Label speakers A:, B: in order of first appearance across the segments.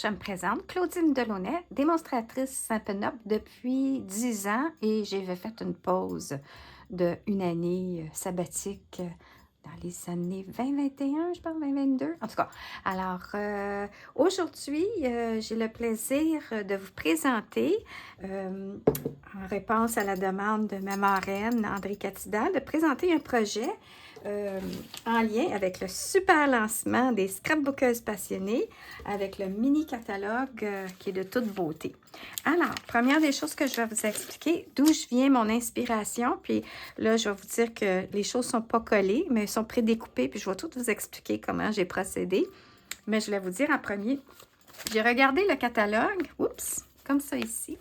A: je me présente, Claudine Delaunay, démonstratrice Simple-Up depuis 10 ans et j'ai fait une pause de une année sabbatique dans les années 2021, je pense, 2022. En tout cas, alors aujourd'hui, j'ai le plaisir de vous présenter, en réponse à la demande de ma marraine, André Catida, de présenter un projet en lien avec le super lancement des scrapbookeuses passionnées avec le mini catalogue qui est de toute beauté. Alors, première des choses que je vais vous expliquer, d'où je viens mon inspiration, puis là, je vais vous dire que les choses ne sont pas collées, mais elles sont prédécoupées, puis je vais tout vous expliquer comment j'ai procédé. Mais je vais vous dire en premier, j'ai regardé le catalogue, oups, comme ça ici.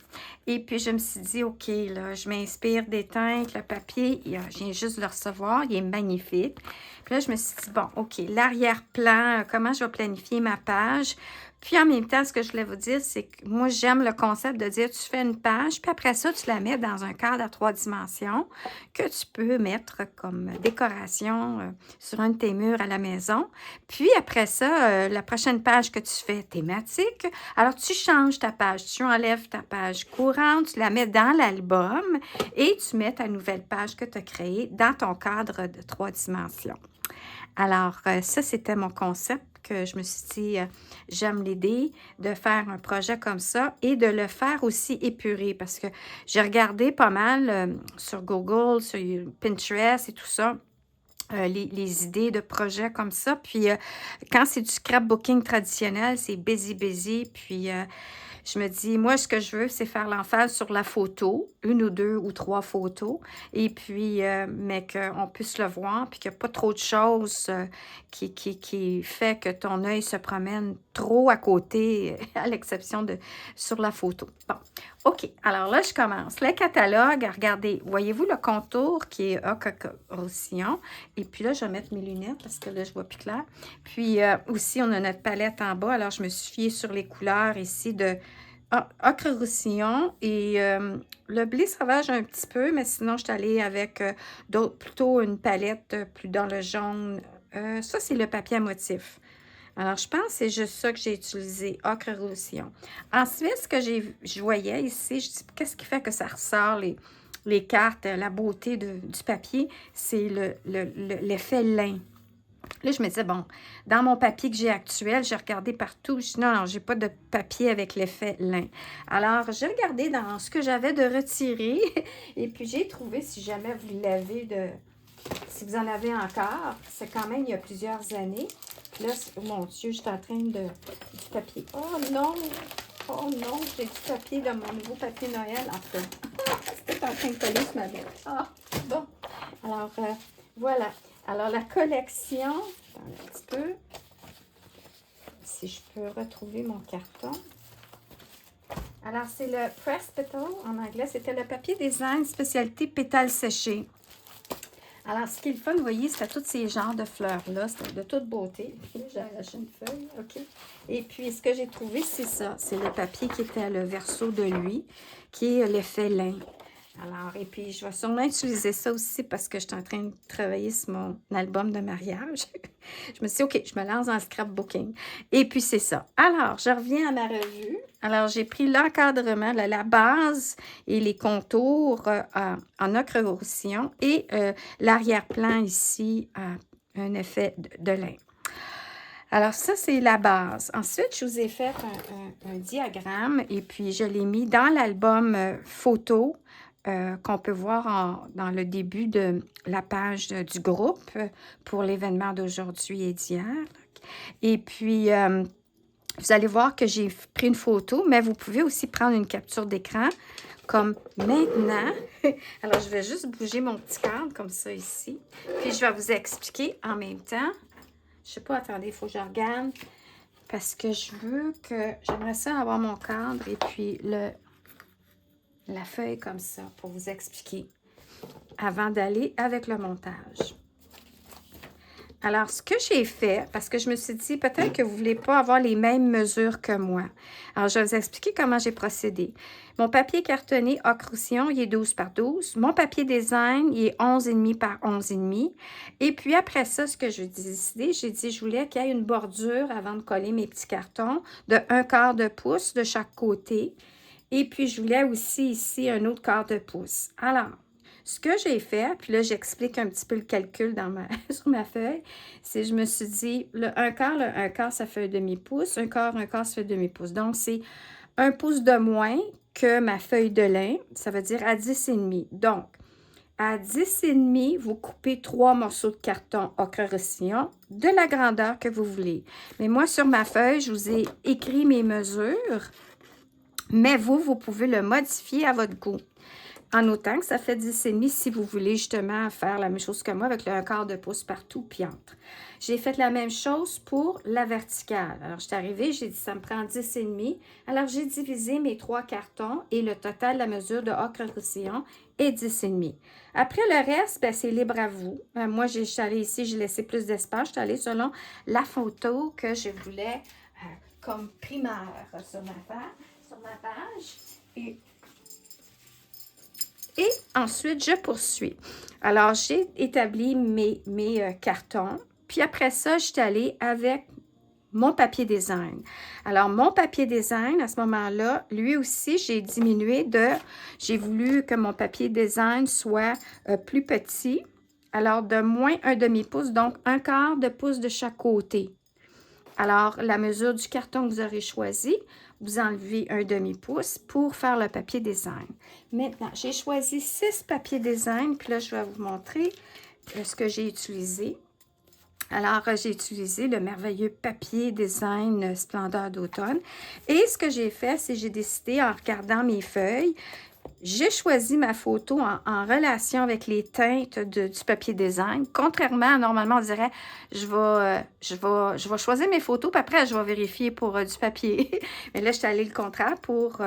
A: Et puis, je me suis dit, OK, là, je m'inspire des teintes, le papier, je viens juste de le recevoir, il est magnifique. Puis là, je me suis dit, bon, OK, l'arrière-plan, comment je vais planifier ma page. Puis en même temps, ce que je voulais vous dire, c'est que moi, j'aime le concept de dire, tu fais une page, puis après ça, tu la mets dans un cadre à 3 dimensions que tu peux mettre comme décoration sur un de tes murs à la maison. Puis après ça, la prochaine page que tu fais thématique, alors tu changes ta page, tu enlèves ta page courante, tu la mets dans l'album et tu mets ta nouvelle page que tu as créée dans ton cadre de 3 dimensions. Alors, ça, c'était mon concept que je me suis dit, j'aime l'idée de faire un projet comme ça et de le faire aussi épuré parce que j'ai regardé pas mal sur Google, sur Pinterest et tout ça, les idées de projets comme ça. Puis, quand c'est du scrapbooking traditionnel, c'est busy, busy. Puis, je me dis, moi, ce que je veux, c'est faire l'emphase sur la photo, une ou deux ou trois photos, et puis, mais qu'on puisse le voir, puis qu'il n'y a pas trop de choses qui fait que ton œil se promène trop à côté, à l'exception de sur la photo. Bon, OK. Alors là, je commence. Le catalogue, regardez, voyez-vous le contour qui est Roussillon? Et puis là, je vais mettre mes lunettes parce que là, je vois plus clair. Puis aussi, on a notre palette en bas. Alors, je me suis fiée sur les couleurs ici de ocre-roussillon et le blé sauvage un petit peu, mais sinon, je suis allée avec plutôt une palette plus dans le jaune. Ça, c'est le papier à motif. Alors, je pense que c'est juste ça que j'ai utilisé, ocre-roussillon. Ensuite, ce que je voyais ici, je dis, qu'est-ce qui fait que ça ressort les cartes, la beauté du papier, c'est l'effet lin. Là, je me disais, bon, dans mon papier que j'ai actuel, j'ai regardé partout. Je dis, non, non, j'ai pas de papier avec l'effet lin. Alors, j'ai regardé dans ce que j'avais de retiré et puis j'ai trouvé, si jamais vous l'avez si vous en avez encore, c'est quand même il y a plusieurs années. Puis là, oh mon Dieu, je suis en train du papier. Oh non! Oh non, j'ai du papier de mon nouveau papier Noël. En tout cas, c'était en train de coller ce matin. Ah, bon. Alors, voilà. Alors, la collection, attendez un petit peu, si je peux retrouver mon carton. Alors, c'est le Press Petal en anglais. C'était le papier design spécialité pétales séchés. Alors, ce qui est le fun, vous voyez, c'était tous ces genres de fleurs-là. C'était de toute beauté. J'ai arraché une feuille, OK. Et puis, ce que j'ai trouvé, c'est ça. C'est le papier qui était le verso de lui, qui est l'effet lin. Alors, et puis, je vais sûrement utiliser ça aussi parce que je suis en train de travailler sur mon album de mariage. Je me suis dit, OK, je me lance dans le scrapbooking. Et puis, c'est ça. Alors, je reviens à ma revue. Alors, j'ai pris l'encadrement, la base et les contours en ocre-roussillon et l'arrière-plan ici a un effet de lin. Alors, ça, c'est la base. Ensuite, je vous ai fait un diagramme et puis je l'ai mis dans l'album photo qu'on peut voir dans le début de la page du groupe pour l'événement d'aujourd'hui et d'hier. Et puis, vous allez voir que j'ai pris une photo, mais vous pouvez aussi prendre une capture d'écran comme maintenant. Alors, je vais juste bouger mon petit cadre comme ça ici. Puis, je vais vous expliquer en même temps. Je sais pas, attendez, il faut que je regarde parce que j'aimerais ça avoir mon cadre et puis la feuille comme ça pour vous expliquer avant d'aller avec le montage. Alors, ce que j'ai fait, parce que je me suis dit, peut-être que vous ne voulez pas avoir les mêmes mesures que moi. Alors, je vais vous expliquer comment j'ai procédé. Mon papier cartonné Ocrution, il est 12 par 12. Mon papier design, il est 11,5 par 11,5. Et puis après ça, ce que j'ai décidé, j'ai dit, je voulais qu'il y ait une bordure avant de coller mes petits cartons de 1/4 de pouce de chaque côté. Et puis, je voulais aussi ici un autre quart de pouce. Alors, ce que j'ai fait, puis là, j'explique un petit peu le calcul sur ma feuille, c'est je me suis dit, le 1/4, ça fait un demi-pouce, un quart, ça fait un demi-pouce. Donc, c'est 1 pouce de moins que ma feuille de lin, ça veut dire à 10,5. Donc, à 10,5, vous coupez 3 morceaux de carton ocre roussillon de la grandeur que vous voulez. Mais moi, sur ma feuille, je vous ai écrit mes mesures, mais vous pouvez le modifier à votre goût. En autant que ça fait 10,5 si vous voulez justement faire la même chose que moi avec le 1/4 de pouce partout puis entre. J'ai fait la même chose pour la verticale. Alors, je suis arrivée, j'ai dit ça me prend 10,5. Alors, j'ai divisé mes 3 cartons et le total, la mesure de ocre roussillon est 10,5. Après le reste, ben, c'est libre à vous. Moi, je suis allée ici, j'ai laissé plus d'espace. Je suis allée selon la photo que je voulais comme primaire sur ma page. Et ensuite, je poursuis. Alors, j'ai établi mes cartons. Puis après ça, je suis allée avec mon papier design. Alors, mon papier design, à ce moment-là, lui aussi, j'ai diminué j'ai voulu que mon papier design soit plus petit. Alors, de moins un demi-pouce, donc 1/4 de pouce de chaque côté. Alors, la mesure du carton que vous aurez choisi, vous enlevez un demi-pouce pour faire le papier design. Maintenant, j'ai choisi 6 papiers design, puis là, je vais vous montrer ce que j'ai utilisé. Alors, j'ai utilisé le merveilleux papier design Splendeur d'automne. Et ce que j'ai fait, c'est que j'ai décidé, en regardant mes feuilles, j'ai choisi ma photo en relation avec les teintes du papier design. Contrairement à, normalement, on dirait, je vais choisir mes photos, puis après, je vais vérifier pour du papier. Mais là, je suis allée le contraire pour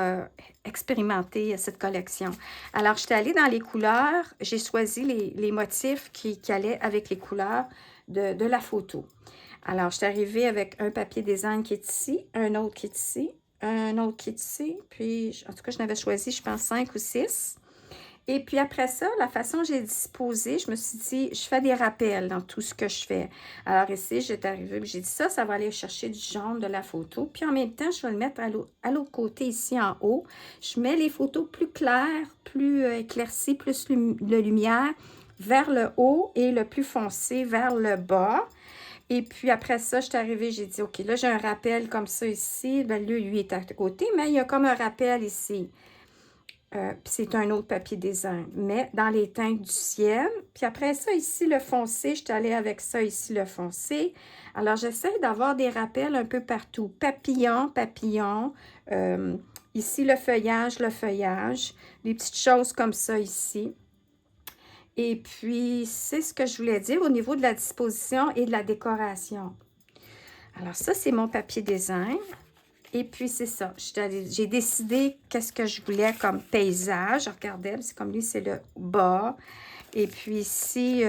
A: expérimenter cette collection. Alors, je suis allée dans les couleurs. J'ai choisi les motifs qui allaient avec les couleurs de la photo. Alors, je suis arrivée avec un papier design qui est ici, un autre qui est ici, un autre qui est ici, puis en tout cas, je n'avais choisi, je pense, 5 ou 6. Et puis après ça, la façon dont j'ai disposé, je me suis dit, je fais des rappels dans tout ce que je fais. Alors ici, j'étais arrivée, j'ai dit ça va aller chercher du jaune de la photo. Puis en même temps, je vais le mettre à l'autre côté, ici en haut. Je mets les photos plus claires, plus éclaircies, plus de lumière vers le haut et le plus foncé vers le bas. Et puis après ça, je suis arrivée, j'ai dit, OK, là, j'ai un rappel comme ça ici. Ben, lui est à côté, mais il y a comme un rappel ici. Puis c'est un autre papier design, mais dans les teintes du ciel. Puis après ça, ici, le foncé, je suis allée avec ça ici, le foncé. Alors, j'essaie d'avoir des rappels un peu partout. Papillon, papillon. Ici, le feuillage, des petites choses comme ça ici. Et puis, c'est ce que je voulais dire au niveau de la disposition et de la décoration. Alors, ça, c'est mon papier design. Et puis, c'est ça. J'ai décidé qu'est-ce que je voulais comme paysage. Regardez, c'est comme lui, c'est le bas. Et puis ici,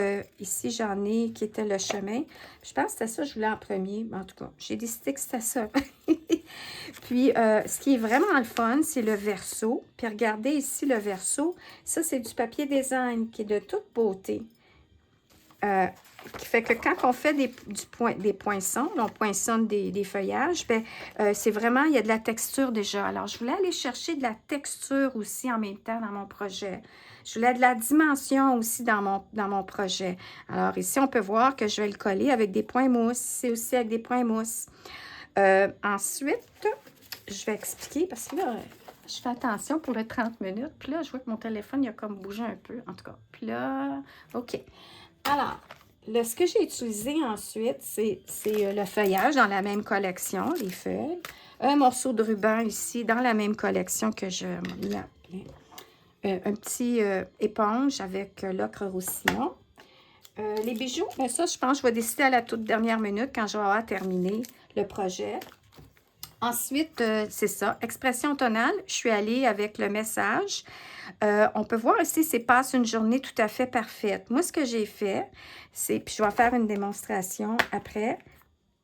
A: j'en ai qui était le chemin. Je pense que c'était ça que je voulais en premier. En tout cas, j'ai décidé que c'était ça. Puis, ce qui est vraiment le fun, c'est le verso. Puis, regardez ici le verso. Ça, c'est du papier design qui est de toute beauté. Qui fait que quand on fait des poinçons, on poinçonne des feuillages, ben, c'est vraiment, il y a de la texture déjà. Alors, je voulais aller chercher de la texture aussi en même temps dans mon projet. Je voulais de la dimension aussi dans mon projet. Alors, ici, on peut voir que je vais le coller avec des points mousse. C'est aussi avec des points mousse. Ensuite, je vais expliquer, parce que là, je fais attention pour les 30 minutes. Puis là, je vois que mon téléphone, il a comme bougé un peu, en tout cas. Puis là, OK. Alors, ce que j'ai utilisé ensuite, c'est le feuillage dans la même collection, les feuilles. Un morceau de ruban ici, dans la même collection que je un petit éponge avec l'ocre roussillon. Les bijoux, bien ça, je pense que je vais décider à la toute dernière minute quand je vais avoir terminé le projet. Ensuite, c'est ça, expression tonale, je suis allée avec le message. On peut voir ici, c'est passe une journée tout à fait parfaite. Moi, ce que j'ai fait, c'est, puis je vais faire une démonstration après.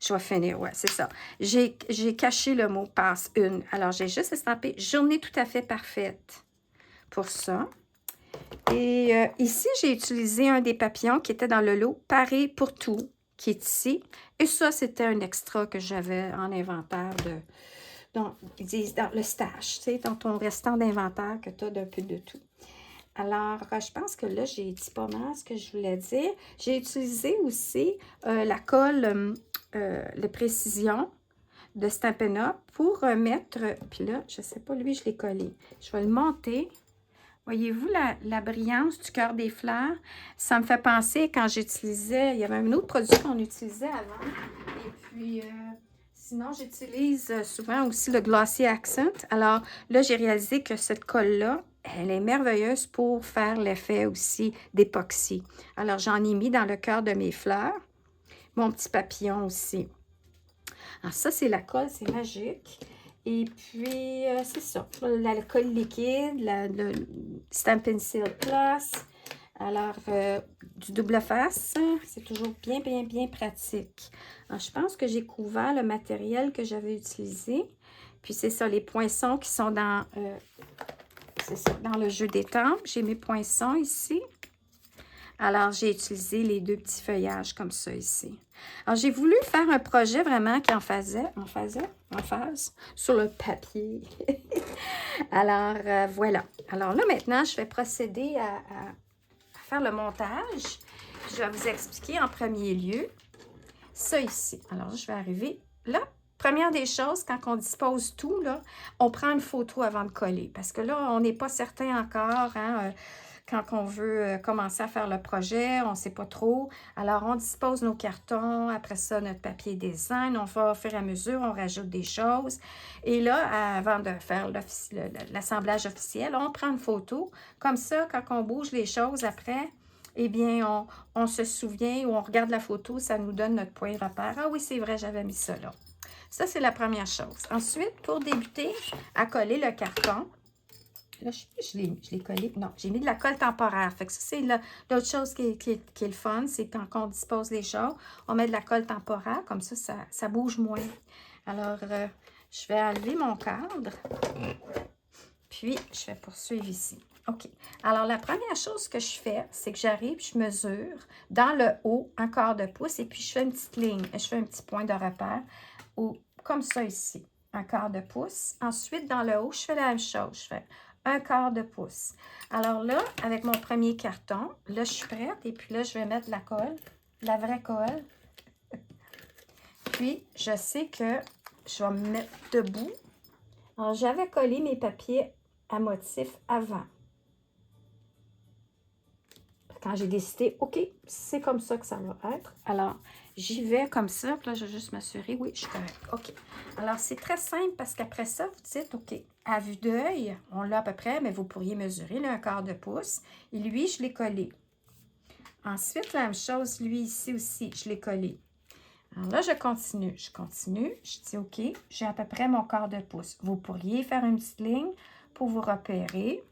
A: Je vais finir, ouais, c'est ça. J'ai caché le mot passe une. Alors, j'ai juste estampé journée tout à fait parfaite pour ça. Et ici, j'ai utilisé un des papillons qui était dans le lot, Paré pour tout, qui est ici. Et ça, c'était un extra que j'avais en inventaire de... Donc, ils disent dans le stash, tu sais, dans ton restant d'inventaire que tu as d'un peu de tout. Alors, je pense que là, j'ai dit pas mal ce que je voulais dire. J'ai utilisé aussi la colle de précision de Stampin' Up pour mettre... Puis là, je sais pas, lui, je l'ai collé. Je vais le monter. Voyez-vous la brillance du cœur des fleurs? Ça me fait penser quand j'utilisais... Il y avait un autre produit qu'on utilisait avant. Et puis... sinon, j'utilise souvent aussi le Glossy Accent. Alors là, j'ai réalisé que cette colle-là, elle est merveilleuse pour faire l'effet aussi d'époxy. Alors, j'en ai mis dans le cœur de mes fleurs. Mon petit papillon aussi. Alors, ça, c'est la colle, c'est magique. Et puis, c'est ça. La colle liquide, le Stampin' Seal Plus. Alors, du double face, c'est toujours bien, bien, bien pratique. Alors, je pense que j'ai couvert le matériel que j'avais utilisé. Puis, c'est ça, les poinçons qui sont dans, c'est ça, dans le jeu d'étampes. J'ai mes poinçons ici. Alors, j'ai utilisé les deux petits feuillages comme ça ici. Alors, j'ai voulu faire un projet vraiment qui en phase, sur le papier. Alors, voilà. Alors là, maintenant, je vais procéder à faire le montage. Je vais vous expliquer en premier lieu ça ici. Alors, je vais arriver là. Première des choses, quand on dispose tout, là, on prend une photo avant de coller. Parce que là, on n'est pas certain encore, hein, quand on veut commencer à faire le projet, on ne sait pas trop. Alors, on dispose nos cartons, après ça, notre papier design, on va au fur et à mesure, on rajoute des choses. Et là, avant de faire l'assemblage officiel, on prend une photo. Comme ça, quand on bouge les choses après, eh bien, on se souvient ou on regarde la photo, ça nous donne notre point de repère. Ah oui, c'est vrai, j'avais mis ça là. Ça, c'est la première chose. Ensuite, pour débuter à coller le carton, là, je l'ai collé. Non, j'ai mis de la colle temporaire. Fait que ça, c'est l'autre chose qui est le fun, c'est quand on dispose les choses, on met de la colle temporaire, comme ça bouge moins. Alors, je vais enlever mon cadre, puis je vais poursuivre ici. OK. Alors, la première chose que je fais, c'est que j'arrive, je mesure dans le haut un quart de pouce et puis je fais une petite ligne. Je fais un petit point de repère ou comme ça ici, un quart de pouce. Ensuite, dans le haut, je fais la même chose. Je fais un quart de pouce. Alors là, avec mon premier carton, là, je suis prête. Et puis là, je vais mettre la colle, la vraie colle. Puis, je sais que je vais me mettre debout. Alors, j'avais collé mes papiers à motif avant. Quand j'ai décidé, OK, c'est comme ça que ça va être. Alors, j'y vais comme ça. Puis là, je vais juste m'assurer, oui, je suis correcte. OK. Alors, c'est très simple parce qu'après ça, vous dites, OK, à vue d'œil, on l'a à peu près, mais vous pourriez mesurer là, un quart de pouce. Et lui, je l'ai collé. Ensuite, la même chose, lui ici aussi, je l'ai collé. Alors là, je continue, je dis OK, j'ai à peu près mon quart de pouce. Vous pourriez faire une petite ligne pour vous repérer.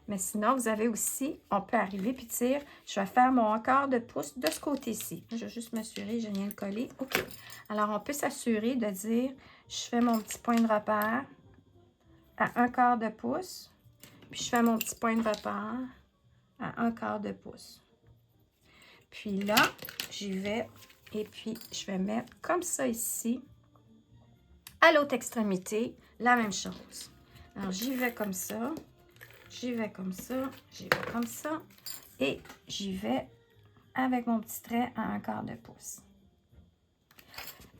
A: Mais sinon, vous avez aussi, on peut arriver puis dire, je vais faire mon quart de pouce de ce côté-ci. Je vais juste m'assurer, je viens de coller. OK. Alors, on peut s'assurer de dire, je fais mon petit point de repère à un quart de pouce. Puis, je fais mon petit point de repère à un quart de pouce. Puis là, j'y vais et puis je vais mettre comme ça ici. À l'autre extrémité, la même chose. Alors, j'y vais comme ça. J'y vais comme ça, j'y vais comme ça, et j'y vais avec mon petit trait à un quart de pouce.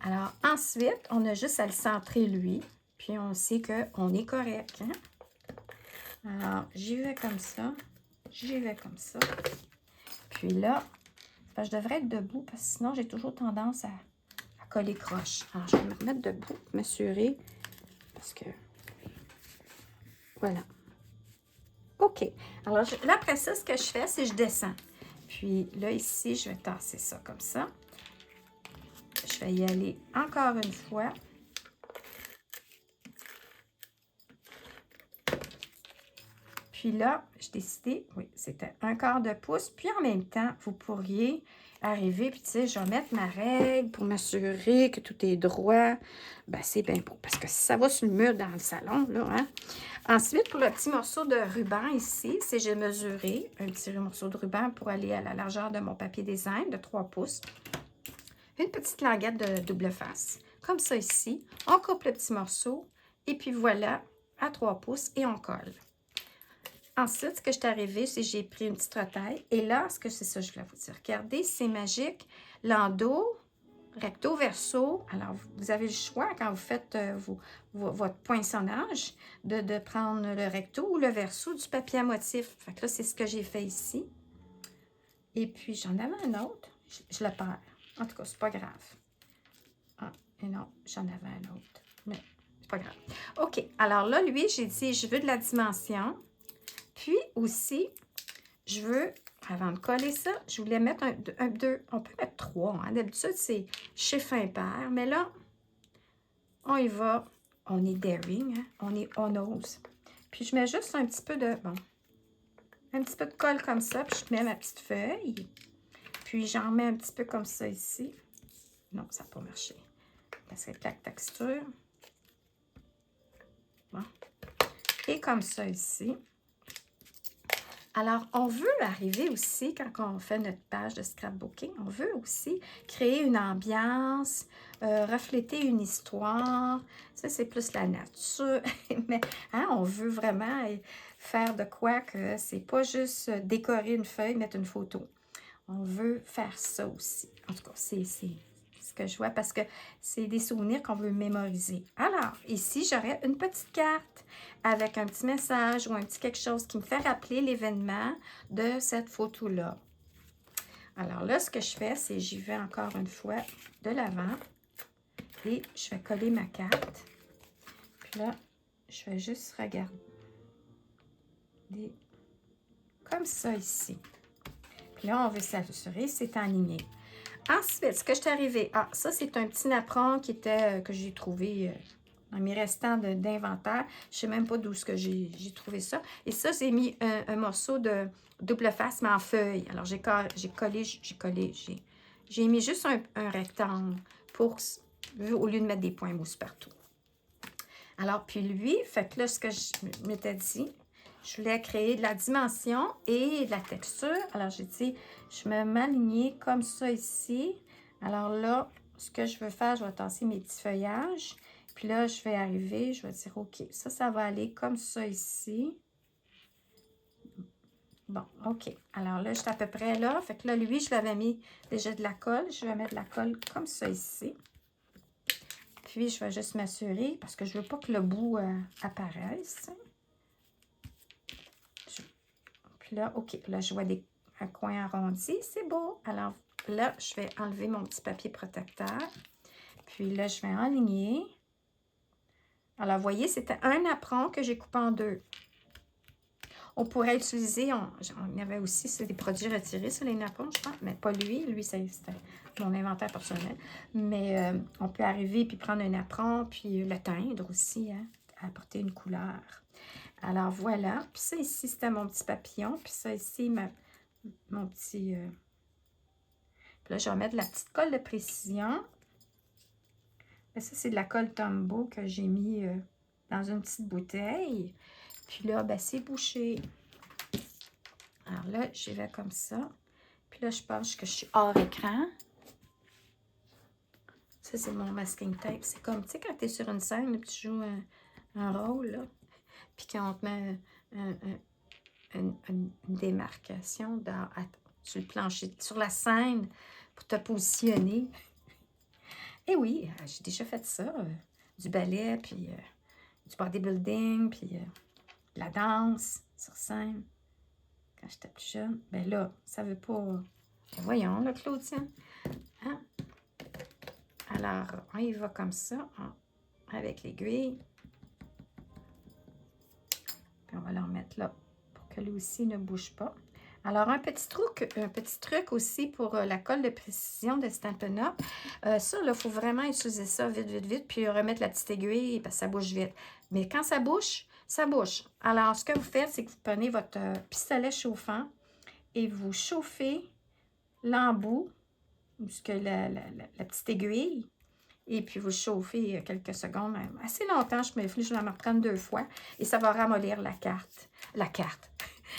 A: Alors, ensuite, on a juste à le centrer, lui, puis on sait qu'on est correct. Hein? Alors, j'y vais comme ça, j'y vais comme ça. Puis là, je devrais être debout, parce que sinon, j'ai toujours tendance à coller croche. Alors, je vais me remettre debout, m'assurer, parce que, voilà. OK. Alors, là, après ça, ce que je fais, c'est que je descends. Puis là, ici, je vais tasser ça comme ça. Je vais y aller encore une fois. Puis là, j'ai décidé, oui, c'était 1/4 de pouce. Puis en même temps, vous pourriez arriver, puis tu sais, je vais mettre ma règle pour m'assurer que tout est droit. Ben, c'est bien beau, parce que si ça va sur le mur dans le salon, là, hein. Ensuite, pour le petit morceau de ruban ici, c'est j'ai mesuré un petit morceau de ruban pour aller à la largeur de mon papier design de 3 pouces. Une petite languette de double face, comme ça ici. On coupe le petit morceau, et puis voilà, à 3 pouces, et on colle. Ensuite, ce que je suis arrivée, c'est que j'ai pris une petite retaille. Et là, c'est ça que je voulais vous dire. Regardez, c'est magique. L'endos, recto, verso. Alors, vous avez le choix quand vous faites votre poinçonnage de prendre le recto ou le verso du papier à motif. Fait que là, c'est ce que j'ai fait ici. Et puis, j'en avais un autre. Je le perds. En tout cas, c'est pas grave. Ah, et non, j'en avais un autre. Mais c'est pas grave. OK. Alors là, lui, j'ai dit, je veux de la dimension. Puis aussi, je veux, avant de coller ça, je voulais mettre deux, on peut mettre 3. Hein. D'habitude, c'est chiffre impair. Mais là, on y va. On est daring, hein. On ose. Puis je mets juste un petit peu de, bon, un petit peu de colle comme ça. Puis je mets ma petite feuille. Puis j'en mets un petit peu comme ça ici. Non, ça n'a pas marché. Parce que plaque texture. Bon. Et comme ça ici. Alors, on veut arriver aussi, quand on fait notre page de scrapbooking, on veut aussi créer une ambiance, refléter une histoire. Ça, c'est plus la nature. Mais hein, on veut vraiment faire de quoi que c'est pas juste décorer une feuille, mettre une photo. On veut faire ça aussi. En tout cas, c'est ce que je vois parce que c'est des souvenirs qu'on veut mémoriser. Alors, ici, j'aurais une petite carte avec un petit message ou un petit quelque chose qui me fait rappeler l'événement de cette photo-là. Alors là, ce que je fais, c'est j'y vais encore une fois de l'avant et je vais coller ma carte. Puis là, je vais juste regarder comme ça ici. Puis là, on veut s'assurer c'est aligné. Ensuite, ce que je suis arrivée, ça c'est un petit napperon qui était, que j'ai trouvé dans mes restants d'inventaire. Je ne sais même pas d'où j'ai trouvé ça. Et ça, j'ai mis un morceau de double face, mais en feuille. Alors, j'ai mis juste un rectangle pour, au lieu de mettre des points mousse partout. Alors, puis lui, fait que là, ce que je m'étais dit, je voulais créer de la dimension et de la texture. Alors, j'ai dit, je vais m'aligner comme ça ici. Alors là, ce que je veux faire, je vais tasser mes petits feuillages. Puis là, je vais arriver, je vais dire, OK, ça va aller comme ça ici. Bon, OK. Alors là, j'étais à peu près là. Fait que là, lui, je l'avais mis déjà de la colle. Je vais mettre de la colle comme ça ici. Puis, je vais juste m'assurer, parce que je ne veux pas que le bout apparaisse. Puis là, OK, là, je vois un coin arrondi, c'est beau. Alors là, je vais enlever mon petit papier protecteur. Puis là, je vais enligner. Alors, vous voyez, c'était un napperon que j'ai coupé en deux. On pourrait utiliser, on avait aussi, c'est des produits retirés, ça, les napperons, je pense, mais pas lui. Lui, c'était mon inventaire personnel. Mais on peut arriver puis prendre un napperon, puis le teindre aussi, hein, apporter une couleur. Alors, voilà. Puis ça, ici, c'était mon petit papillon. Puis ça, ici, mon petit... Puis là, je vais mettre la petite colle de précision. Et ça, c'est de la colle Tombow que j'ai mis dans une petite bouteille. Puis là, ben, c'est bouché. Alors là, j'y vais comme ça. Puis là, je pense que je suis hors écran. Ça, c'est mon masking tape. C'est comme, tu sais, quand tu es sur une scène, là, tu joues un rôle, là. Puis quand on te met une démarcation sur le plancher, sur la scène, pour te positionner. Et oui, j'ai déjà fait ça. Du ballet, puis du bodybuilding, puis de la danse sur scène. Quand j'étais plus jeune. Ben là, ça veut pas... Ben voyons, là, Claudine. Hein? Alors, on y va comme ça, avec l'aiguille. Puis on va le remettre là, pour que lui aussi ne bouge pas. Alors, un petit truc aussi pour la colle de précision de Stampin' Up. Ça, il faut vraiment utiliser ça vite, vite, vite, puis remettre la petite aiguille, parce que ça bouge vite. Mais quand ça bouge, ça bouge. Alors, ce que vous faites, c'est que vous prenez votre pistolet chauffant et vous chauffez l'embout, jusque la petite aiguille, et puis vous chauffez quelques secondes, même assez longtemps. Je vais me reprendre 2 fois, et ça va ramollir la carte.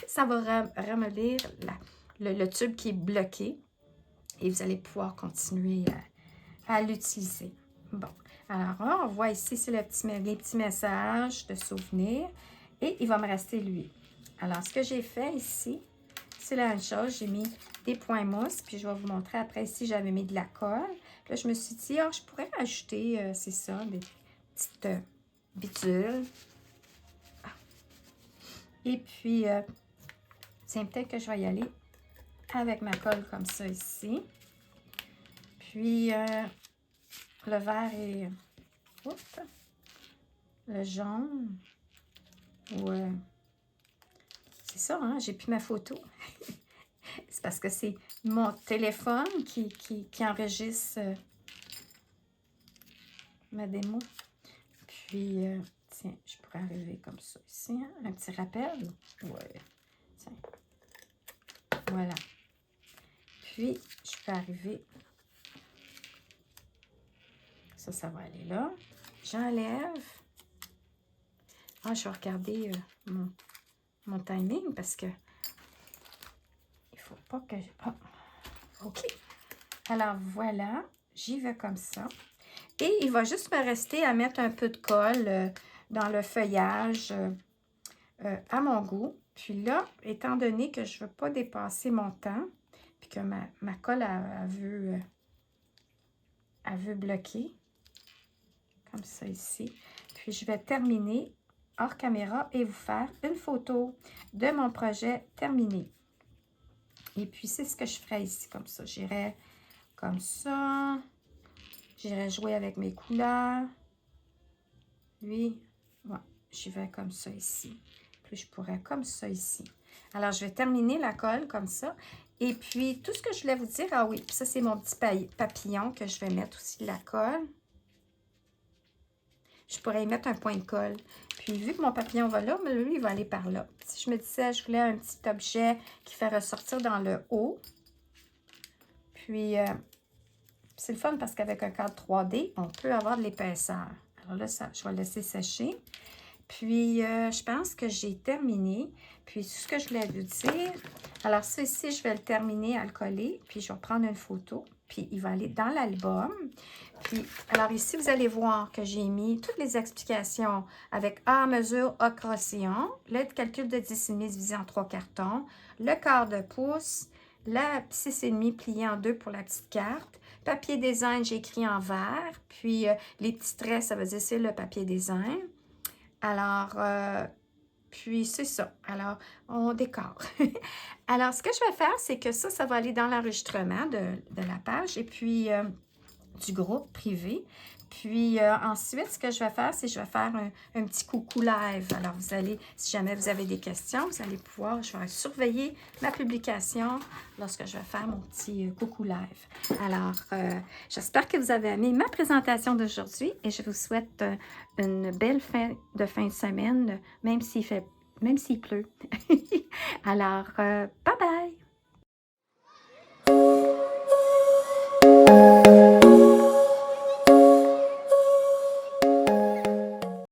A: Ça va ramollir le tube qui est bloqué, et vous allez pouvoir continuer à l'utiliser. Bon, alors là, on voit ici, c'est les petits messages de souvenirs, et il va me rester lui. Alors, ce que j'ai fait ici, c'est la même chose. J'ai mis des points mousse, puis je vais vous montrer après ici, j'avais mis de la colle. Là, je me suis dit, je pourrais ajouter, c'est ça, des petites bidules. Et puis, tiens, peut-être que je vais y aller avec ma colle comme ça ici. Puis, le vert est, oups, le jaune, ouais. C'est ça, hein, j'ai plus ma photo. C'est parce que c'est mon téléphone qui enregistre ma démo. Puis, tiens, je pourrais arriver comme ça ici, hein, un petit rappel. Ouais, tiens. Voilà. Puis, je peux arriver. Ça va aller là. J'enlève. Je vais regarder mon timing parce que il faut pas que... OK. Alors, voilà. J'y vais comme ça. Et il va juste me rester à mettre un peu de colle dans le feuillage à mon goût. Puis là, étant donné que je ne veux pas dépasser mon temps, puis que ma colle a vu bloquer, comme ça ici. Puis je vais terminer hors caméra et vous faire une photo de mon projet terminé. Et puis c'est ce que je ferai ici, comme ça. J'irai comme ça. J'irai jouer avec mes couleurs. Lui, ouais, j'y vais comme ça ici. Puis je pourrais comme ça ici. Alors, je vais terminer la colle comme ça. Et puis, tout ce que je voulais vous dire, oui, puis ça, c'est mon petit papillon que je vais mettre aussi de la colle. Je pourrais y mettre un point de colle. Puis, vu que mon papillon va là, mais lui, il va aller par là. Si je me disais, je voulais un petit objet qui fait ressortir dans le haut. Puis, c'est le fun parce qu'avec un cadre 3D, on peut avoir de l'épaisseur. Alors là, ça, je vais le laisser sécher. Puis, je pense que j'ai terminé. Puis, tout ce que je voulais vous dire, alors ça ici, je vais le terminer à le coller. Puis, je vais prendre une photo. Puis, il va aller dans l'album. Puis, alors ici, vous allez voir que j'ai mis toutes les explications avec A mesure, A crossillon, le calcul de 10,5 divisé en 3 cartons, le quart de pouce, la 6,5 pliée en 2 pour la petite carte. Papier design, j'ai écrit en vert. Puis, les petits traits, ça veut dire c'est le papier design. Alors, puis c'est ça. Alors, on décore. Alors, ce que je vais faire, c'est que ça va aller dans l'enregistrement de la page et puis du groupe privé. Puis ensuite, ce que je vais faire, c'est que je vais faire un petit coucou live. Alors, vous allez, si jamais vous avez des questions, vous allez pouvoir, je vais surveiller ma publication lorsque je vais faire mon petit coucou live. Alors, j'espère que vous avez aimé ma présentation d'aujourd'hui et je vous souhaite une belle fin de semaine, même s'il pleut. Alors,